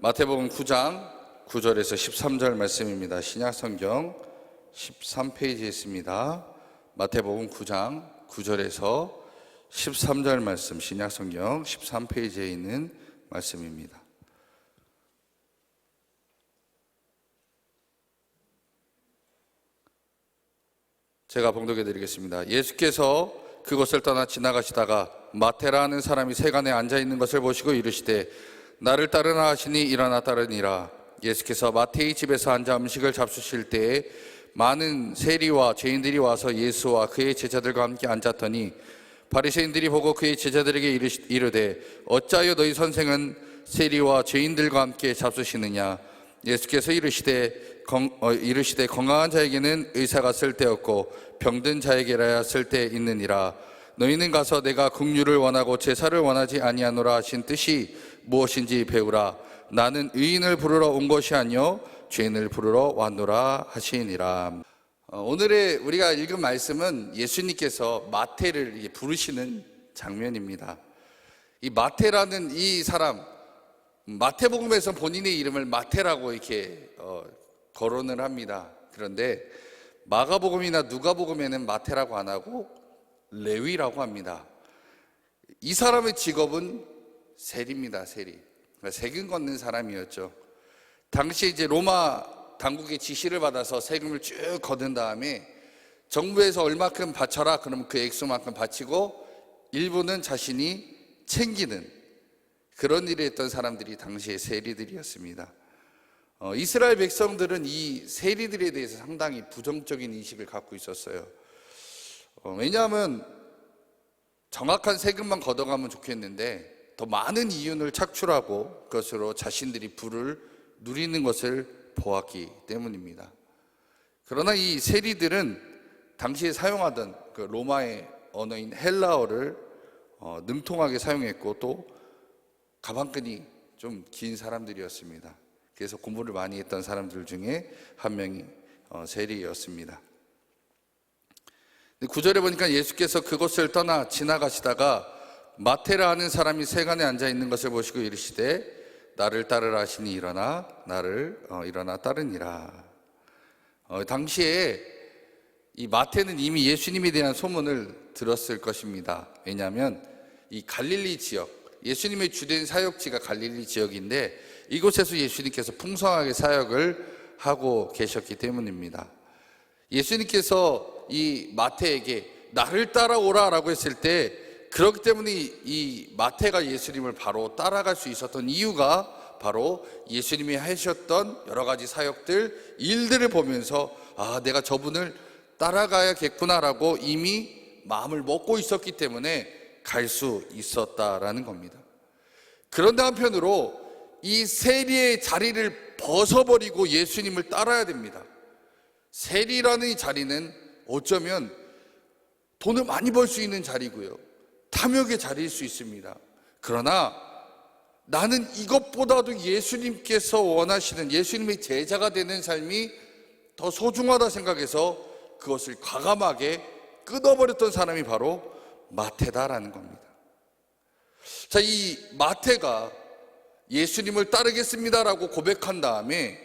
마태복음 9장 9절에서 13절 말씀입니다. 신약성경 13페이지에 있습니다. 마태복음 9장 9절에서 13절 말씀, 신약성경 13페이지에 있는 말씀입니다. 제가 봉독해 드리겠습니다. 예수께서 그곳을 떠나 지나가시다가 마태라는 사람이 세간에 앉아 있는 것을 보시고 이르시되 나를 따르라 하시니 일어나 따르니라. 예수께서 마태의 집에서 앉아 음식을 잡수실 때에 많은 세리와 죄인들이 와서 예수와 그의 제자들과 함께 앉았더니 바리새인들이 보고 그의 제자들에게 이르되 어찌하여 너희 선생은 세리와 죄인들과 함께 잡수시느냐. 예수께서 이르시되 건강한 자에게는 의사가 쓸데없고 병든 자에게라야 쓸데 있느니라. 너희는 가서 내가 긍휼을 원하고 제사를 원하지 아니하노라 하신 뜻이 무엇인지 배우라. 나는 의인을 부르러 온 것이 아니요 죄인을 부르러 왔노라 하시니라. 오늘의 우리가 읽은 말씀은 예수님께서 마태를 부르시는 장면입니다. 이 마태라는 이 사람, 마태복음에서 본인의 이름을 마태라고 이렇게 거론을 합니다. 그런데 마가복음이나 누가복음에는 마태라고 안 하고 레위라고 합니다. 이 사람의 직업은 세리입니다. 세리. 세금 걷는 사람이었죠. 당시 이제 로마 당국의 지시를 받아서 세금을 쭉 거둔 다음에 정부에서 얼마큼 바쳐라 그러면 그 액수만큼 바치고 일부는 자신이 챙기는 그런 일을 했던 사람들이 당시의 세리들이었습니다. 이스라엘 백성들은 이 세리들에 대해서 상당히 부정적인 인식을 갖고 있었어요. 왜냐하면 정확한 세금만 걷어가면 좋겠는데 더 많은 이윤을 착출하고 그것으로 자신들이 부를 누리는 것을 보았기 때문입니다. 그러나 이 세리들은 당시에 사용하던 그 로마의 언어인 헬라어를 능통하게 사용했고 또 가방끈이 좀 긴 사람들이었습니다. 그래서 공부를 많이 했던 사람들 중에 한 명이 세리였습니다. 9절에 보니까 예수께서 그곳을 떠나 지나가시다가 마태라 하는 사람이 세간에 앉아 있는 것을 보시고 이르시되 나를 따르라 하시니 일어나 따르니라. 당시에 이 마태는 이미 예수님에 대한 소문을 들었을 것입니다. 왜냐하면 이 갈릴리 지역, 예수님의 주된 사역지가 갈릴리 지역인데 이곳에서 예수님께서 풍성하게 사역을 하고 계셨기 때문입니다. 예수님께서 이 마태에게 나를 따라오라 라고 했을 때 그렇기 때문에 이 마태가 예수님을 바로 따라갈 수 있었던 이유가 바로 예수님이 하셨던 여러 가지 사역들, 일들을 보면서 아, 내가 저분을 따라가야겠구나라고 이미 마음을 먹고 있었기 때문에 갈 수 있었다라는 겁니다. 그런데 한편으로 이 세리의 자리를 벗어버리고 예수님을 따라야 됩니다. 세리라는 이 자리는 어쩌면 돈을 많이 벌 수 있는 자리고요, 탐욕의 자리일 수 있습니다. 그러나 나는 이것보다도 예수님께서 원하시는 예수님의 제자가 되는 삶이 더 소중하다 생각해서 그것을 과감하게 끊어버렸던 사람이 바로 마태다라는 겁니다. 자, 이 마태가 예수님을 따르겠습니다라고 고백한 다음에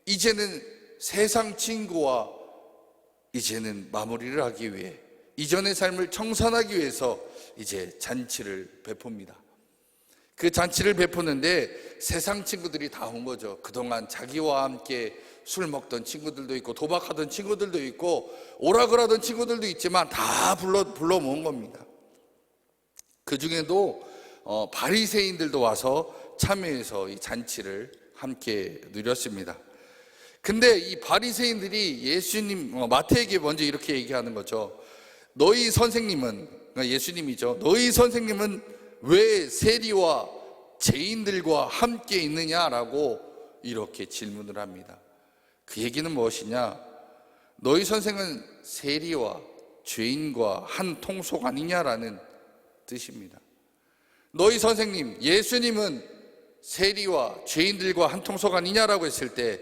이제는 세상 친구와 이제는 마무리를 하기 위해 이전의 삶을 청산하기 위해서 이제 잔치를 베풉니다. 그 잔치를 베푸는데 세상 친구들이 다 온 거죠. 그동안 자기와 함께 술 먹던 친구들도 있고 도박하던 친구들도 있고 오락을 친구들도 있지만 다 불러 모은 겁니다. 그 중에도 바리새인들도 와서 참여해서 이 잔치를 함께 누렸습니다. 근데 이 바리새인들이 마태에게 먼저 이렇게 얘기하는 거죠. 너희 선생님은, 그러니까 예수님이죠, 너희 선생님은 왜 세리와 죄인들과 함께 있느냐라고 이렇게 질문을 합니다. 그 얘기는 무엇이냐? 너희 선생은 세리와 죄인과 한 통속 아니냐라는 뜻입니다. 너희 선생님 예수님은 세리와 죄인들과 한 통속 아니냐라고 했을 때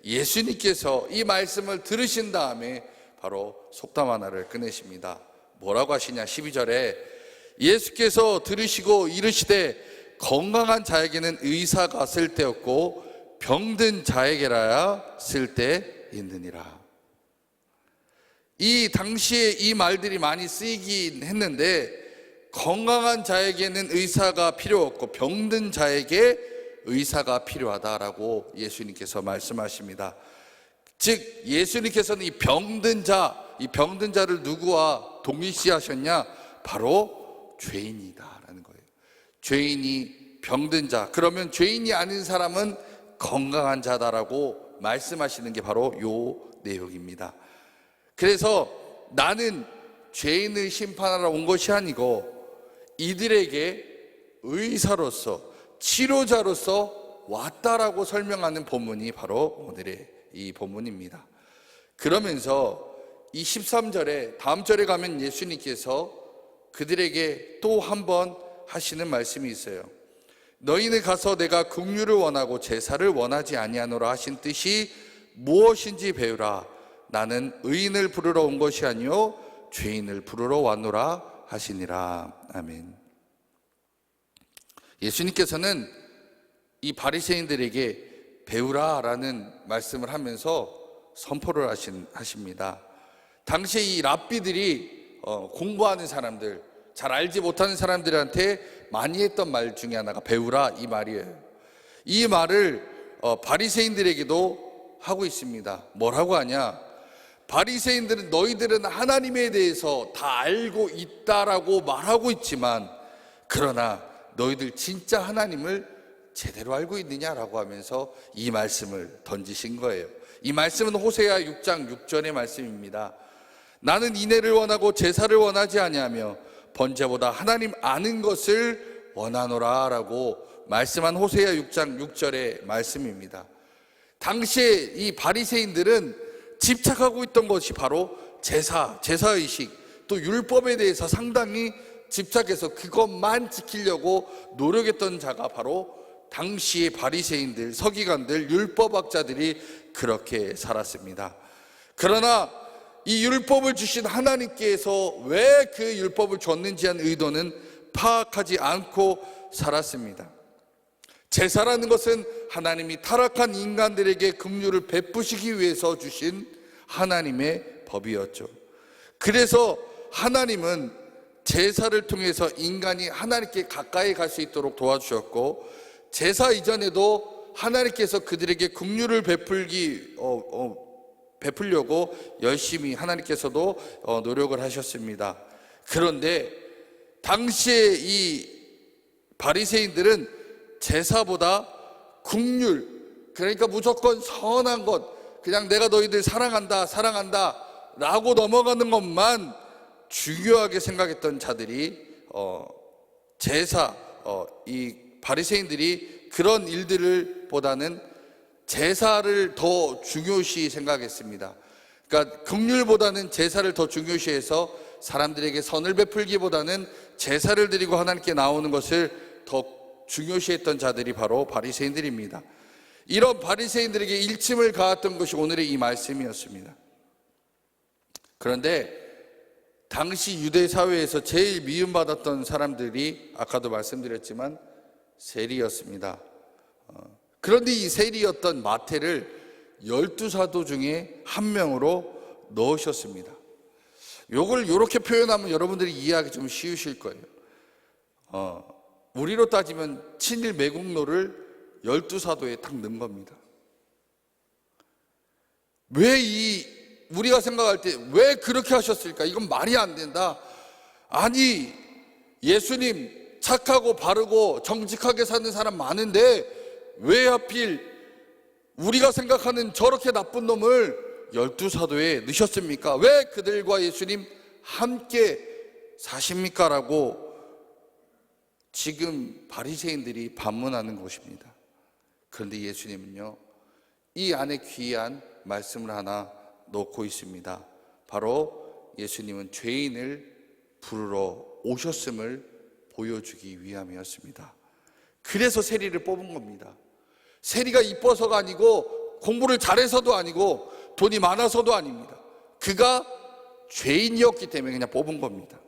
예수님께서 이 말씀을 들으신 다음에 바로 속담 하나를 꺼내십니다. 뭐라고 하시냐? 12절에 예수께서 들으시고 이르시되 건강한 자에게는 의사가 쓸데없고 병든 자에게라야 쓸데 있느니라. 이 당시에 이 말들이 많이 쓰이긴 했는데, 건강한 자에게는 의사가 필요 없고 병든 자에게 의사가 필요하다라고 예수님께서 말씀하십니다. 즉 예수님께서는 이 병든 자를 누구와 동일시하셨냐? 바로 죄인이다라는 거예요. 죄인이 병든 자, 그러면 죄인이 아닌 사람은 건강한 자다라고 말씀하시는 게 바로 요 내용입니다. 그래서 나는 죄인을 심판하러 온 것이 아니고 이들에게 의사로서, 치료자로서 왔다라고 설명하는 본문이 바로 오늘의 이 본문입니다. 그러면서 이 13절에, 다음 절에 가면 예수님께서 그들에게 또 한 번 하시는 말씀이 있어요. 너희는 가서 내가 긍휼을 원하고 제사를 원하지 아니하노라 하신 뜻이 무엇인지 배우라. 나는 의인을 부르러 온 것이 아니요 죄인을 부르러 왔노라 하시니라. 아멘. 예수님께서는 이 바리새인들에게 배우라라는 말씀을 하면서 선포를 하십니다. 당시에 이 랍비들이 공부하는 사람들, 잘 알지 못하는 사람들한테 많이 했던 말 중에 하나가 배우라, 이 말이에요. 이 말을 바리새인들에게도 하고 있습니다. 뭐라고 하냐? 바리새인들은 너희들은 하나님에 대해서 다 알고 있다라고 말하고 있지만, 그러나 너희들 진짜 하나님을 제대로 알고 있느냐라고 하면서 이 말씀을 던지신 거예요. 이 말씀은 호세아 6장 6절의 말씀입니다. 나는 인애를 원하고 제사를 원하지 아니하며 번제보다 하나님 아는 것을 원하노라 라고 말씀한 호세아 6장 6절의 말씀입니다. 당시에 이 바리새인들은 집착하고 있던 것이 바로 제사의식, 또 율법에 대해서 상당히 집착해서 그것만 지키려고 노력했던 자가 바로 당시의 바리새인들, 서기관들, 율법학자들이 그렇게 살았습니다. 그러나 이 율법을 주신 하나님께서 왜 그 율법을 줬는지 한 의도는 파악하지 않고 살았습니다. 제사라는 것은 하나님이 타락한 인간들에게 긍휼을 베푸시기 위해서 주신 하나님의 법이었죠. 그래서 하나님은 제사를 통해서 인간이 하나님께 가까이 갈 수 있도록 도와주셨고, 제사 이전에도 하나님께서 그들에게 긍휼을 베풀려고 열심히 하나님께서도 노력을 하셨습니다. 그런데 당시에 이 바리새인들은 제사보다 긍휼, 그러니까 무조건 선한 것, 그냥 내가 너희들 사랑한다 라고 넘어가는 것만 중요하게 생각했던 자들이 이 바리새인들이 그런 일들을 보다는 제사를 더 중요시 생각했습니다. 그러니까 긍휼보다는 제사를 더 중요시해서 사람들에게 선을 베풀기보다는 제사를 드리고 하나님께 나오는 것을 더 중요시했던 자들이 바로 바리새인들입니다. 이런 바리새인들에게 일침을 가했던 것이 오늘의 이 말씀이었습니다. 그런데 당시 유대 사회에서 제일 미움받았던 사람들이 아까도 말씀드렸지만 세리였습니다. 그런데 이 세리였던 마태를 12사도 중에 한 명으로 넣으셨습니다. 요걸 이렇게 표현하면 여러분들이 이해하기 좀 쉬우실 거예요. 우리로 따지면 친일 매국노를 12사도에 딱 넣은 겁니다. 우리가 생각할 때 왜 그렇게 하셨을까? 이건 말이 안 된다. 아니, 예수님 착하고 바르고 정직하게 사는 사람 많은데 왜 하필 우리가 생각하는 저렇게 나쁜 놈을 12사도에 넣으셨습니까? 왜 그들과 예수님 함께 사십니까? 라고 지금 바리새인들이 반문하는 것입니다. 그런데 예수님은요, 이 안에 귀한 말씀을 하나 놓고 있습니다. 바로 예수님은 죄인을 부르러 오셨음을 보여주기 위함이었습니다. 그래서 세리를 뽑은 겁니다. 세리가 이뻐서가 아니고 공부를 잘해서도 아니고 돈이 많아서도 아닙니다. 그가 죄인이었기 때문에 그냥 뽑은 겁니다.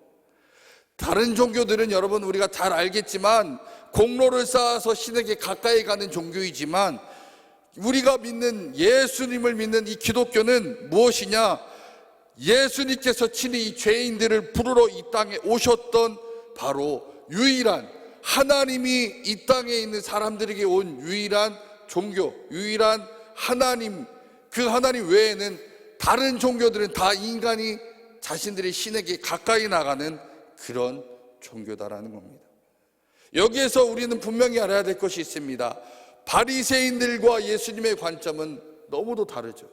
다른 종교들은 여러분 우리가 잘 알겠지만 공로를 쌓아서 신에게 가까이 가는 종교이지만 우리가 믿는 예수님을 믿는 이 기독교는 무엇이냐? 예수님께서 친히 이 죄인들을 부르러 이 땅에 오셨던 바로 유일한, 하나님이 이 땅에 있는 사람들에게 온 유일한 종교, 유일한 하나님, 그 하나님 외에는 다른 종교들은 다 인간이 자신들의 신에게 가까이 나가는 그런 종교다라는 겁니다. 여기에서 우리는 분명히 알아야 될 것이 있습니다. 바리새인들과 예수님의 관점은 너무도 다르죠.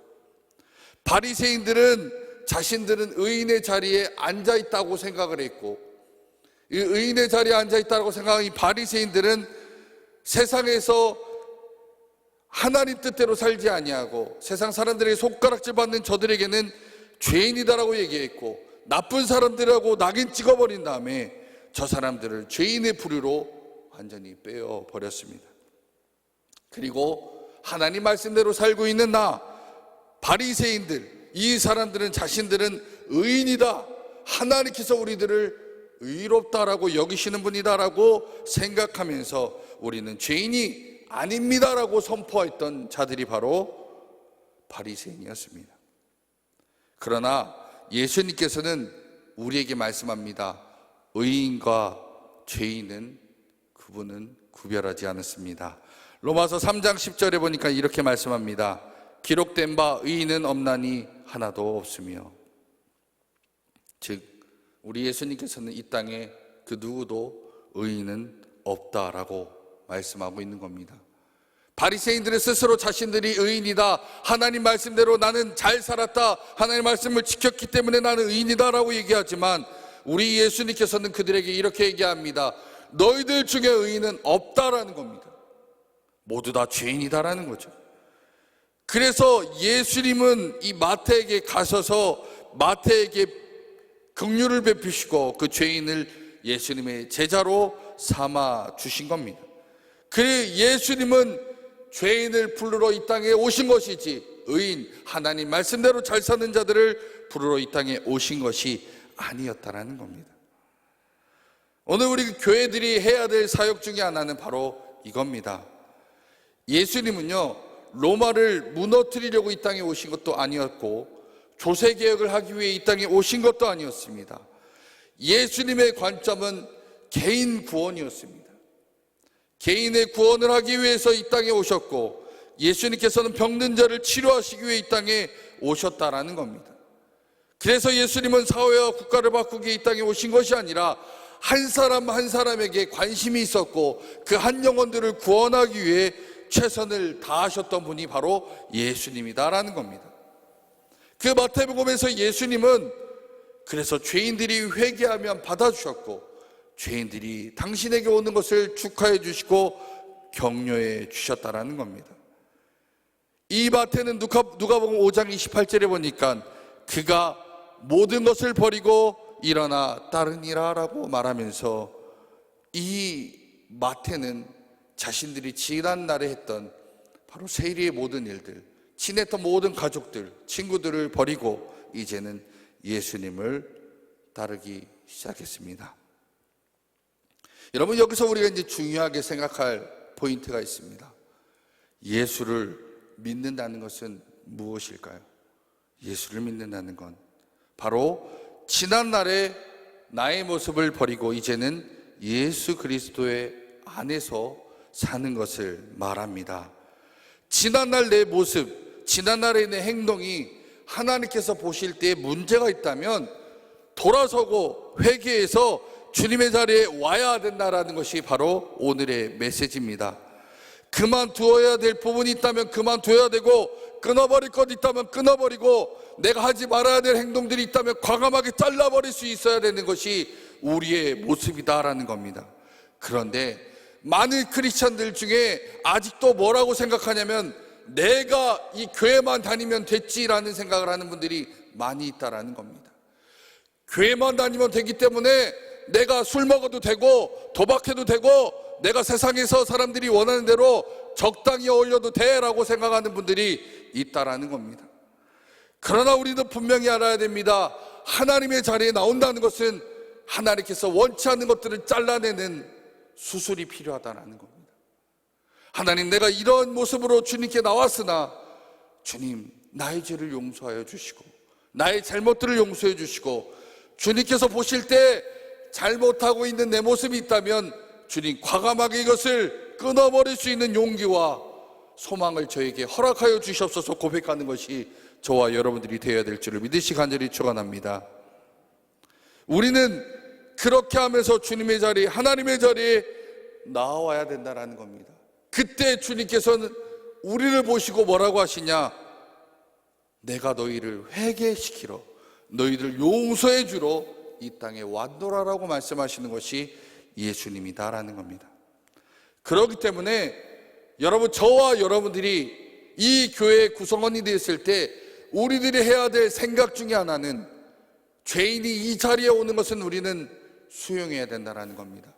바리새인들은 자신들은 의인의 자리에 앉아있다고 생각을 했고, 이 의인의 자리에 앉아있다고 생각한 이 바리새인들은 세상에서 하나님 뜻대로 살지 아니하고 세상 사람들에게 손가락질 받는 저들에게는 죄인이다라고 얘기했고, 나쁜 사람들하고 낙인 찍어버린 다음에 저 사람들을 죄인의 부류로 완전히 빼어버렸습니다. 그리고 하나님 말씀대로 살고 있는 나, 바리새인들, 이 사람들은 자신들은 의인이다, 하나님께서 우리들을 의롭다라고 여기시는 분이다라고 생각하면서 우리는 죄인이 아닙니다라고 선포했던 자들이 바로 바리새인이었습니다. 그러나 예수님께서는 우리에게 말씀합니다. 의인과 죄인은 그분은 구별하지 않았습니다. 로마서 3장 10절에 보니까 이렇게 말씀합니다. 기록된 바 의인은 없나니 하나도 없으며, 즉 우리 예수님께서는 이 땅에 그 누구도 의인은 없다라고 말씀하고 있는 겁니다. 바리새인들은 스스로 자신들이 의인이다, 하나님 말씀대로 나는 잘 살았다, 하나님 말씀을 지켰기 때문에 나는 의인이다라고 얘기하지만 우리 예수님께서는 그들에게 이렇게 얘기합니다. 너희들 중에 의인은 없다라는 겁니다. 모두 다 죄인이다라는 거죠. 그래서 예수님은 이 마태에게 가셔서 마태에게 긍휼을 베푸시고 그 죄인을 예수님의 제자로 삼아 주신 겁니다. 그 예수님은 죄인을 부르러 이 땅에 오신 것이지 의인, 하나님 말씀대로 잘 사는 자들을 부르러 이 땅에 오신 것이 아니었다라는 겁니다. 오늘 우리 교회들이 해야 될 사역 중에 하나는 바로 이겁니다. 예수님은요, 로마를 무너뜨리려고 이 땅에 오신 것도 아니었고 조세개혁을 하기 위해 이 땅에 오신 것도 아니었습니다. 예수님의 관점은 개인 구원이었습니다. 개인의 구원을 하기 위해서 이 땅에 오셨고, 예수님께서는 병든 자를 치료하시기 위해 이 땅에 오셨다라는 겁니다. 그래서 예수님은 사회와 국가를 바꾸기 위해 이 땅에 오신 것이 아니라 한 사람 한 사람에게 관심이 있었고 그 한 영혼들을 구원하기 위해 최선을 다하셨던 분이 바로 예수님이다라는 겁니다. 그 마태복음에서 예수님은 그래서 죄인들이 회개하면 받아주셨고 죄인들이 당신에게 오는 것을 축하해 주시고 격려해 주셨다라는 겁니다. 이 마태는 누가복음 5장 28절에 보니까 그가 모든 것을 버리고 일어나 따르니라 라고 말하면서 이 마태는 자신들이 지난날에 했던 바로 세리의 모든 일들, 친했던 모든 가족들, 친구들을 버리고 이제는 예수님을 따르기 시작했습니다. 여러분, 여기서 우리가 이제 중요하게 생각할 포인트가 있습니다. 예수를 믿는다는 것은 무엇일까요? 예수를 믿는다는 건 바로 지난날의 나의 모습을 버리고 이제는 예수 그리스도의 안에서 사는 것을 말합니다. 지난날 내 모습, 지난날의 내 행동이 하나님께서 보실 때 문제가 있다면 돌아서고 회개해서 주님의 자리에 와야 된다는 것이 바로 오늘의 메시지입니다. 그만두어야 될 부분이 있다면 그만둬야 되고, 끊어버릴 것 있다면 끊어버리고, 내가 하지 말아야 될 행동들이 있다면 과감하게 잘라버릴 수 있어야 되는 것이 우리의 모습이다라는 겁니다. 그런데 많은 크리스찬들 중에 아직도 뭐라고 생각하냐면 내가 이 교회만 다니면 됐지라는 생각을 하는 분들이 많이 있다라는 겁니다. 교회만 다니면 되기 때문에 내가 술 먹어도 되고 도박해도 되고 내가 세상에서 사람들이 원하는 대로 적당히 어울려도 돼라고 생각하는 분들이 있다라는 겁니다. 그러나 우리도 분명히 알아야 됩니다. 하나님의 자리에 나온다는 것은 하나님께서 원치 않는 것들을 잘라내는 수술이 필요하다는 겁니다. 하나님, 내가 이런 모습으로 주님께 나왔으나 주님, 나의 죄를 용서하여 주시고 나의 잘못들을 용서해 주시고 주님께서 보실 때 잘못하고 있는 내 모습이 있다면 주님, 과감하게 이것을 끊어버릴 수 있는 용기와 소망을 저에게 허락하여 주시옵소서 고백하는 것이 저와 여러분들이 되어야 될 줄을 믿으시 간절히 축원합니다. 우리는 그렇게 하면서 주님의 자리, 하나님의 자리에 나와야 된다는 겁니다. 그때 주님께서는 우리를 보시고 뭐라고 하시냐? 내가 너희를 회개시키러, 너희를 용서해 주러 이 땅에 왔노라라고 말씀하시는 것이 예수님이다라는 겁니다. 그렇기 때문에 여러분, 저와 여러분들이 이 교회의 구성원이 되었을 때 우리들이 해야 될 생각 중에 하나는 죄인이 이 자리에 오는 것은 우리는 수용해야 된다는 겁니다.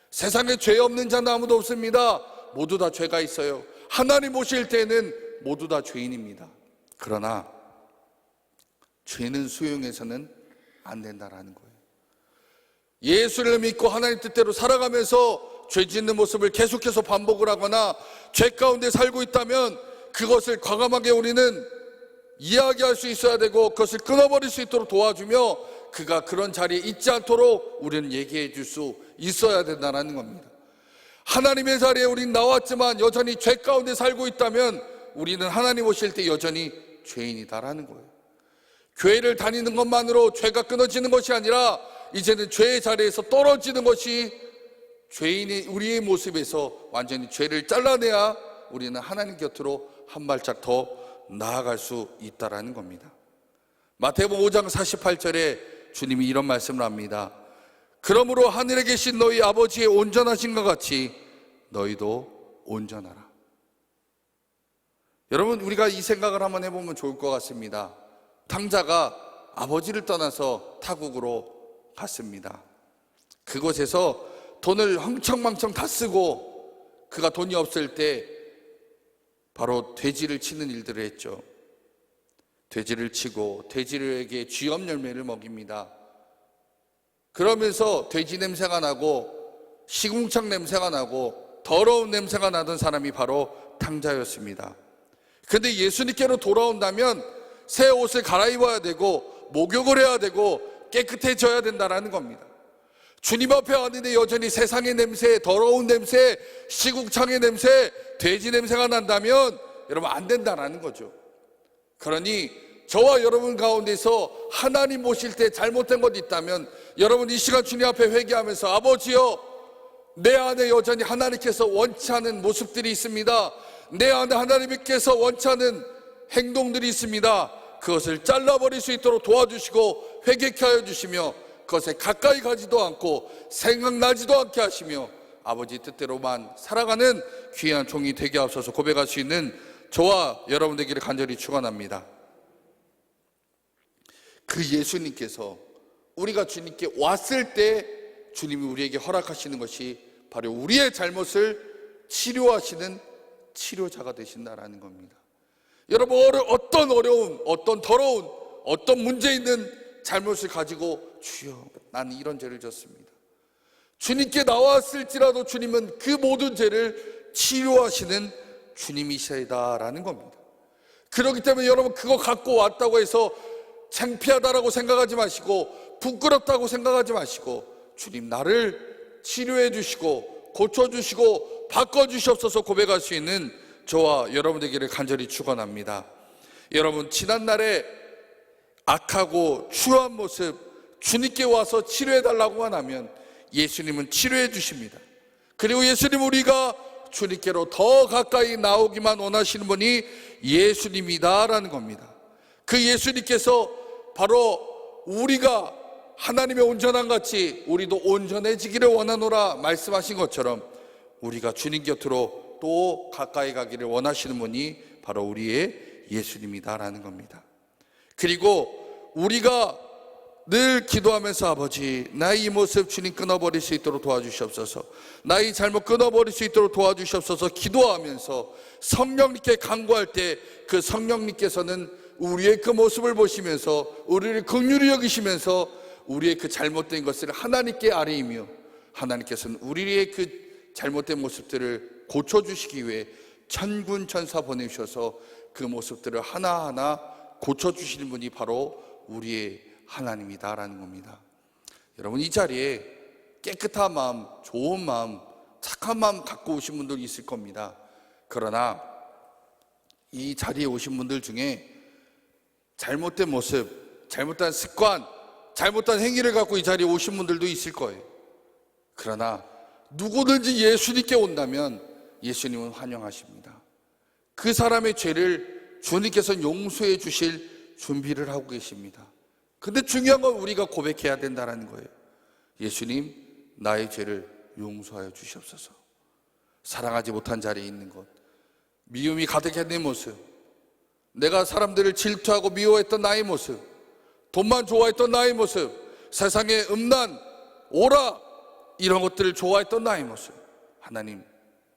세상에 죄 없는 자는 아무도 없습니다. 모두 다 죄가 있어요. 하나님 오실 때는 모두 다 죄인입니다. 그러나 죄는 수용해서는 안 된다는 거예요. 예수를 믿고 하나님 뜻대로 살아가면서 죄 짓는 모습을 계속해서 반복을 하거나 죄 가운데 살고 있다면 그것을 과감하게 우리는 이야기할 수 있어야 되고 그것을 끊어버릴 수 있도록 도와주며 그가 그런 자리에 있지 않도록 우리는 얘기해 줄 수 있어야 된다는 겁니다. 하나님의 자리에 우린 나왔지만 여전히 죄 가운데 살고 있다면 우리는 하나님 오실 때 여전히 죄인이다라는 거예요. 교회를 다니는 것만으로 죄가 끊어지는 것이 아니라 이제는 죄의 자리에서 떨어지는 것이 죄인의 우리의 모습에서 완전히 죄를 잘라내야 우리는 하나님 곁으로 한 발짝 더 나아갈 수 있다라는 겁니다. 마태복음 5장 48절에 주님이 이런 말씀을 합니다. 그러므로 하늘에 계신 너희 아버지의 온전하신 것 같이 너희도 온전하라. 여러분, 우리가 이 생각을 한번 해보면 좋을 것 같습니다. 탕자가 아버지를 떠나서 타국으로 갔습니다. 그곳에서 돈을 흥청망청 다 쓰고 그가 돈이 없을 때 바로 돼지를 치는 일들을 했죠. 돼지를 치고 돼지에게 쥐염 열매를 먹입니다. 그러면서 돼지 냄새가 나고 시궁창 냄새가 나고 더러운 냄새가 나던 사람이 바로 탕자였습니다. 그런데 예수님께로 돌아온다면 새 옷을 갈아입어야 되고 목욕을 해야 되고 깨끗해져야 된다는 겁니다. 주님 앞에 왔는데 여전히 세상의 냄새, 더러운 냄새, 시궁창의 냄새, 돼지 냄새가 난다면 여러분 안 된다는 거죠. 그러니 저와 여러분 가운데서 하나님 모실 때 잘못된 것 있다면 여러분 이 시간 주님 앞에 회개하면서 아버지여, 내 안에 여전히 하나님께서 원치 않은 모습들이 있습니다. 내 안에 하나님께서 원치 않은 행동들이 있습니다. 그것을 잘라버릴 수 있도록 도와주시고 회개케 하여 주시며 그것에 가까이 가지도 않고 생각나지도 않게 하시며 아버지 뜻대로만 살아가는 귀한 종이 되게 하옵소서 고백할 수 있는 저와 여러분 되기를 간절히 축원합니다. 그 예수님께서 우리가 주님께 왔을 때 주님이 우리에게 허락하시는 것이 바로 우리의 잘못을 치료하시는 치료자가 되신다라는 겁니다. 여러분, 어떤 어려운, 어떤 더러운, 어떤 문제 있는 잘못을 가지고 주여 나는 이런 죄를 졌습니다. 주님께 나왔을지라도 주님은 그 모든 죄를 치료하시는 주님이시다라는 겁니다. 그렇기 때문에 여러분 그거 갖고 왔다고 해서 창피하다라고 생각하지 마시고 부끄럽다고 생각하지 마시고 주님 나를 치료해 주시고 고쳐주시고 바꿔주시옵소서 고백할 수 있는 저와 여러분 되기를 간절히 축원합니다. 여러분 지난날에 악하고 추한 모습 주님께 와서 치료해달라고만 하면 예수님은 치료해 주십니다. 그리고 예수님 우리가 주님께로 더 가까이 나오기만 원하시는 분이 예수님이다라는 겁니다. 그 예수님께서 바로 우리가 하나님의 온전한 같이 우리도 온전해지기를 원하노라 말씀하신 것처럼 우리가 주님 곁으로 또 가까이 가기를 원하시는 분이 바로 우리의 예수님이다라는 겁니다. 그리고 우리가 늘 기도하면서 아버지 나의 이 모습 주님 끊어버릴 수 있도록 도와주시옵소서, 나의 잘못 끊어버릴 수 있도록 도와주시옵소서 기도하면서 성령님께 간구할 때 그 성령님께서는 우리의 그 모습을 보시면서 우리를 긍휼히 여기시면서 우리의 그 잘못된 것을 하나님께 아뢰이며 하나님께서는 우리의 그 잘못된 모습들을 고쳐주시기 위해 천군 천사 보내주셔서 그 모습들을 하나하나 고쳐주시는 분이 바로 우리의 하나님이다라는 겁니다. 여러분, 이 자리에 깨끗한 마음, 좋은 마음, 착한 마음 갖고 오신 분들 있을 겁니다. 그러나 이 자리에 오신 분들 중에 잘못된 모습, 잘못된 습관, 잘못된 행위를 갖고 이 자리에 오신 분들도 있을 거예요. 그러나 누구든지 예수님께 온다면 예수님은 환영하십니다. 그 사람의 죄를 주님께서 용서해 주실 준비를 하고 계십니다. 근데 중요한 건 우리가 고백해야 된다는 거예요. 예수님, 나의 죄를 용서하여 주시옵소서. 사랑하지 못한 자리에 있는 것, 미움이 가득한 내 모습, 내가 사람들을 질투하고 미워했던 나의 모습, 돈만 좋아했던 나의 모습, 세상의 음란, 오라 이런 것들을 좋아했던 나의 모습, 하나님,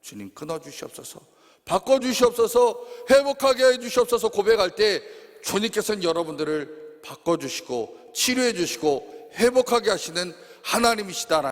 주님 끊어주시옵소서, 바꿔주시옵소서, 회복하게 해주시옵소서 고백할 때 주님께서는 여러분들을 바꿔주시고 치료해 주시고 회복하게 하시는 하나님이시다.